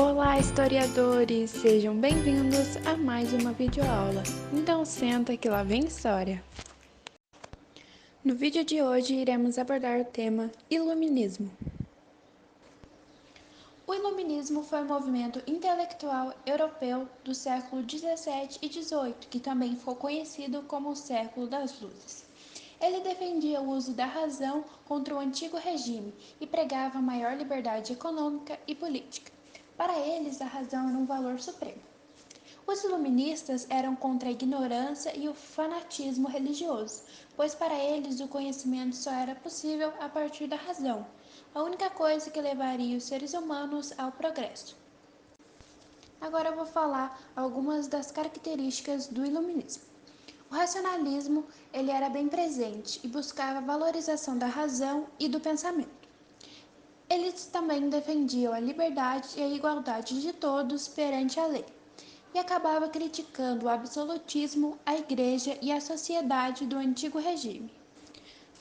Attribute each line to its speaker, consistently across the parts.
Speaker 1: Olá, historiadores! Sejam bem-vindos a mais uma videoaula. Então senta que lá vem história. No vídeo de hoje iremos abordar o tema Iluminismo. O Iluminismo foi um movimento intelectual europeu do século 17 e 18, que também ficou conhecido como o século das luzes. Ele defendia o uso da razão contra o antigo regime e pregava maior liberdade econômica e política. Para eles, a razão era um valor supremo. Os iluministas eram contra a ignorância e o fanatismo religioso, pois para eles o conhecimento só era possível a partir da razão, a única coisa que levaria os seres humanos ao progresso. Agora eu vou falar algumas das características do iluminismo. O racionalismo, ele era bem presente e buscava a valorização da razão e do pensamento. Eles também defendiam a liberdade e a igualdade de todos perante a lei, e acabava criticando o absolutismo, a igreja e a sociedade do antigo regime.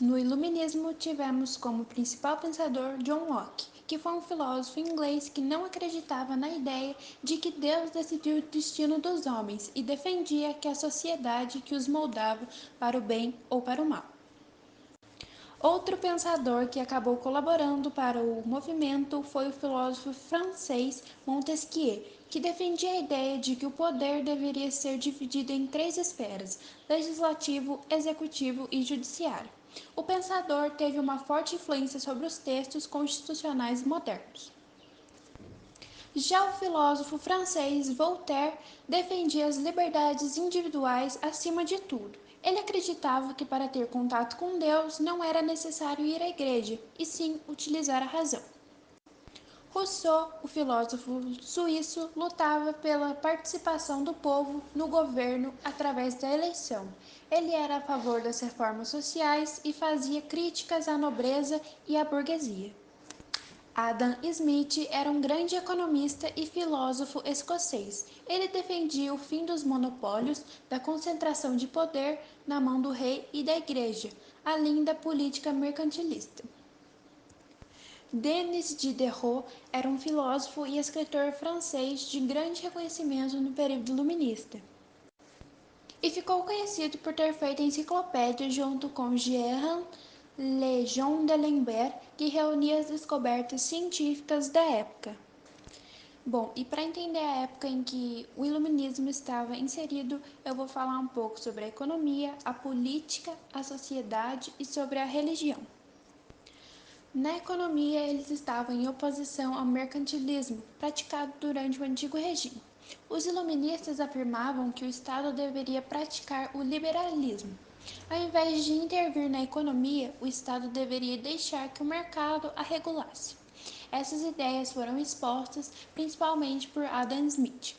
Speaker 1: No Iluminismo, tivemos como principal pensador John Locke, que foi um filósofo inglês que não acreditava na ideia de que Deus decidiu o destino dos homens e defendia que a sociedade que os moldava para o bem ou para o mal. Outro pensador que acabou colaborando para o movimento foi o filósofo francês Montesquieu, que defendia a ideia de que o poder deveria ser dividido em três esferas: legislativo, executivo e judiciário. O pensador teve uma forte influência sobre os textos constitucionais modernos. Já o filósofo francês Voltaire defendia as liberdades individuais acima de tudo. Ele acreditava que para ter contato com Deus não era necessário ir à igreja, e sim utilizar a razão. Rousseau, o filósofo suíço, lutava pela participação do povo no governo através da eleição. Ele era a favor das reformas sociais e fazia críticas à nobreza e à burguesia. Adam Smith era um grande economista e filósofo escocês. Ele defendia o fim dos monopólios, da concentração de poder na mão do rei e da igreja, além da política mercantilista. Denis Diderot era um filósofo e escritor francês de grande reconhecimento no período iluminista. E ficou conhecido por ter feito a enciclopédia junto com Jean Lejeune de Lambert, que reunia as descobertas científicas da época. Bom, e para entender a época em que o iluminismo estava inserido, eu vou falar um pouco sobre a economia, a política, a sociedade e sobre a religião. Na economia, eles estavam em oposição ao mercantilismo, praticado durante o antigo regime. Os iluministas afirmavam que o Estado deveria praticar o liberalismo. Ao invés de intervir na economia, o Estado deveria deixar que o mercado a regulasse. Essas ideias foram expostas principalmente por Adam Smith.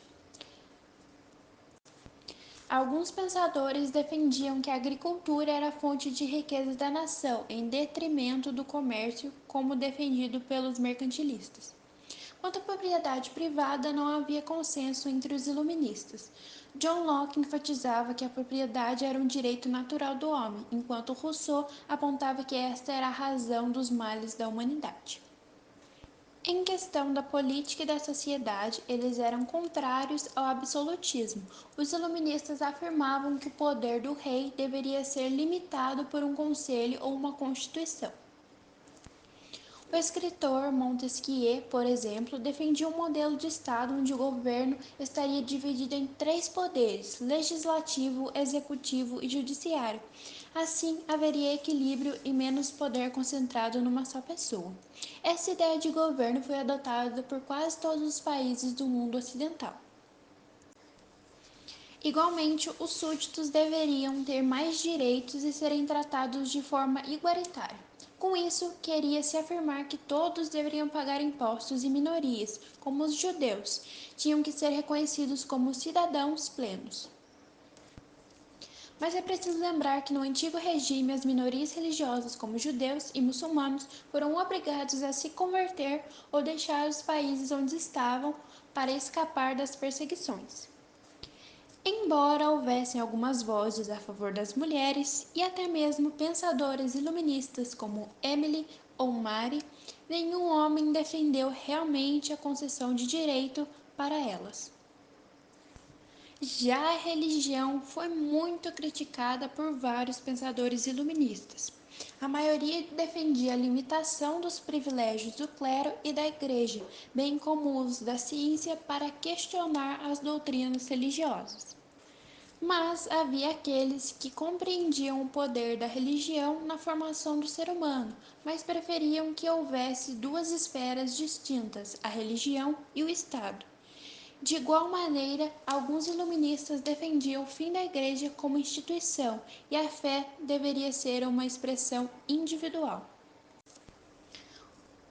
Speaker 1: Alguns pensadores defendiam que a agricultura era a fonte de riqueza da nação, em detrimento do comércio, como defendido pelos mercantilistas. Quanto à propriedade privada, não havia consenso entre os iluministas. John Locke enfatizava que a propriedade era um direito natural do homem, enquanto Rousseau apontava que esta era a razão dos males da humanidade. Em questão da política e da sociedade, eles eram contrários ao absolutismo. Os iluministas afirmavam que o poder do rei deveria ser limitado por um conselho ou uma constituição. O escritor Montesquieu, por exemplo, defendia um modelo de Estado onde o governo estaria dividido em três poderes: legislativo, executivo e judiciário. Assim, haveria equilíbrio e menos poder concentrado numa só pessoa. Essa ideia de governo foi adotada por quase todos os países do mundo ocidental. Igualmente, os súditos deveriam ter mais direitos e serem tratados de forma igualitária. Com isso, queria-se afirmar que todos deveriam pagar impostos e minorias, como os judeus, tinham que ser reconhecidos como cidadãos plenos. Mas é preciso lembrar que no antigo regime as minorias religiosas, como judeus e muçulmanos, foram obrigados a se converter ou deixar os países onde estavam para escapar das perseguições. Embora houvessem algumas vozes a favor das mulheres e até mesmo pensadores iluministas como Emily ou Mary, nenhum homem defendeu realmente a concessão de direito para elas. Já a religião foi muito criticada por vários pensadores iluministas. A maioria defendia a limitação dos privilégios do clero e da igreja, bem como o uso da ciência para questionar as doutrinas religiosas. Mas havia aqueles que compreendiam o poder da religião na formação do ser humano, mas preferiam que houvesse duas esferas distintas, a religião e o Estado. De igual maneira, alguns iluministas defendiam o fim da Igreja como instituição e a fé deveria ser uma expressão individual.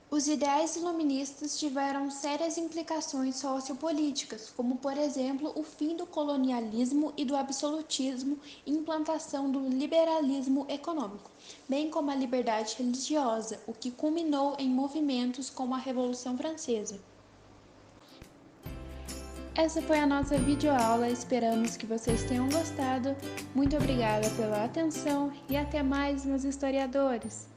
Speaker 1: Os ideais iluministas tiveram sérias implicações sociopolíticas, como, por exemplo, o fim do colonialismo e do absolutismo e implantação do liberalismo econômico, bem como a liberdade religiosa, o que culminou em movimentos como a Revolução Francesa. Essa foi a nossa videoaula, esperamos que vocês tenham gostado. Muito obrigada pela atenção e até mais, meus historiadores!